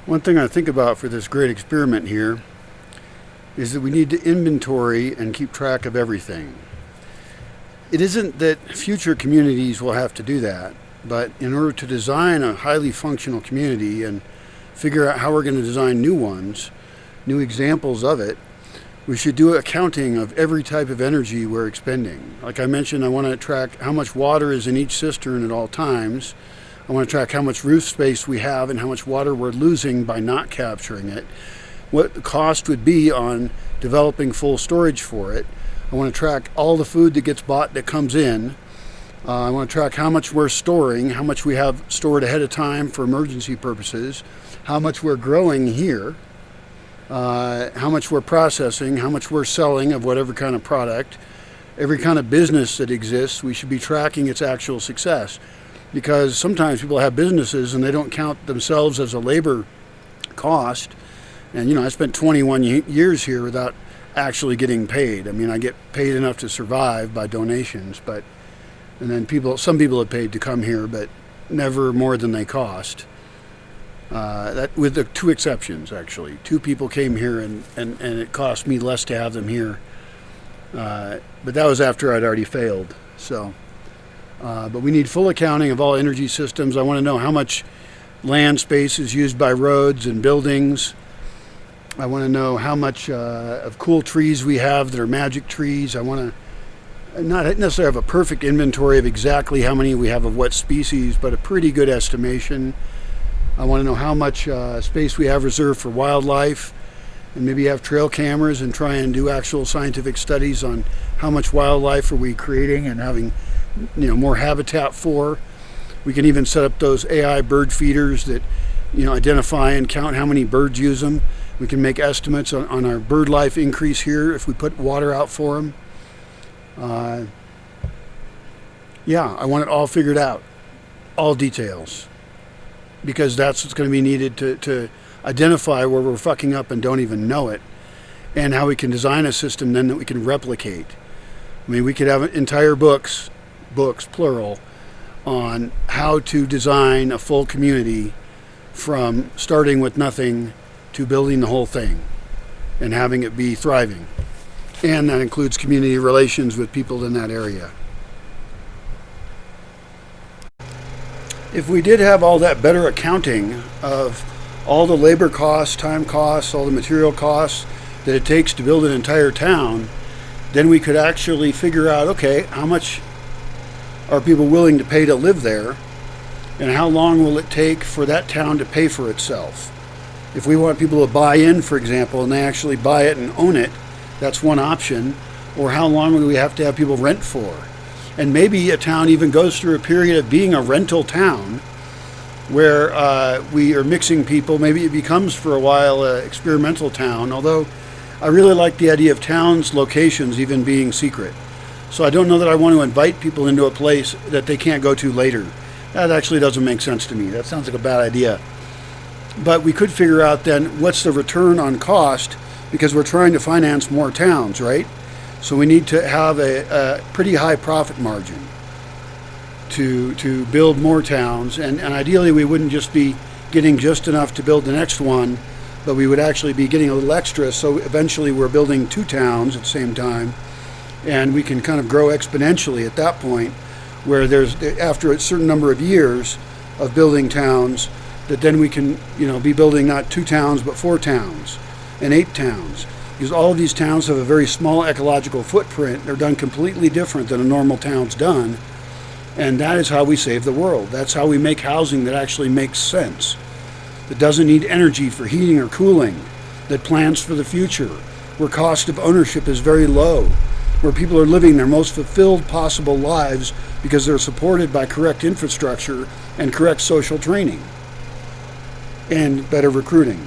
One thing I think about for this great experiment here is that we need to inventory and keep track of everything. It isn't that future communities will have to do that, but in order to design a highly functional community and figure out how we're going to design new ones, new examples of it, we should do accounting of every type of energy we're expending. Like I mentioned, I want to track how much water is in each cistern at all times. I want to track how much roof space we have and how much water we're losing by not capturing it. What the cost would be on developing full storage for it. I want to track all the food that gets bought that comes in. I want to track how much we're storing, how much we have stored ahead of time for emergency purposes, how much we're growing here, how much we're processing, how much we're selling of whatever kind of product. Every kind of business that exists, we should be tracking its actual success. Because sometimes people have businesses and they don't count themselves as a labor cost. And I spent 21 years here without actually getting paid. I mean, I get paid enough to survive by donations, and then some people have paid to come here, but never more than they cost. That with the two exceptions, actually. 2 people came here and it cost me less to have them here. But that was after I'd already failed. But we need full accounting of all energy systems. I want to know how much land space is used by roads and buildings. I want to know how much of cool trees we have that are magic trees. I want to not necessarily have a perfect inventory of exactly how many we have of what species, but a pretty good estimation. I want to know how much space we have reserved for wildlife, and maybe have trail cameras and try and do actual scientific studies on how much wildlife are we creating and having more habitat for. We can even set up those AI bird feeders that identify and count how many birds use them. We can make estimates on our bird life increase here if we put water out for them. I want it all figured out, all details, because that's what's going to be needed to identify where we're fucking up and don't even know it, and how we can design a system then that we can replicate. I mean, we could have entire books plural, on how to design a full community from starting with nothing to building the whole thing and having it be thriving. And that includes community relations with people in that area. If we did have all that better accounting of all the labor costs, time costs, all the material costs that it takes to build an entire town, then we could actually figure out, okay, how much are people willing to pay to live there, and how long will it take for that town to pay for itself? If we want people to buy in, for example, and they actually buy it and own it, that's one option. Or how long do we have to have people rent for? And maybe a town even goes through a period of being a rental town where we are mixing people. Maybe it becomes for a while an experimental town, although I really like the idea of towns' locations even being secret. So I don't know that I want to invite people into a place that they can't go to later. That actually doesn't make sense to me. That sounds like a bad idea. But we could figure out then what's the return on cost, because we're trying to finance more towns, right? So we need to have a pretty high profit margin to build more towns. And ideally we wouldn't just be getting just enough to build the next one, but we would actually be getting a little extra. So eventually we're building 2 towns at the same time. And we can kind of grow exponentially at that point, where there's, after a certain number of years of building towns, that then we can be building not 2 towns but 4 towns and 8 towns, because all of these towns have a very small ecological footprint. They're done completely different than a normal town's done, and that is how we save the world. That's how we make housing that actually makes sense, that doesn't need energy for heating or cooling, that plans for the future, where cost of ownership is very low, where people are living their most fulfilled possible lives because they're supported by correct infrastructure and correct social training and better recruiting.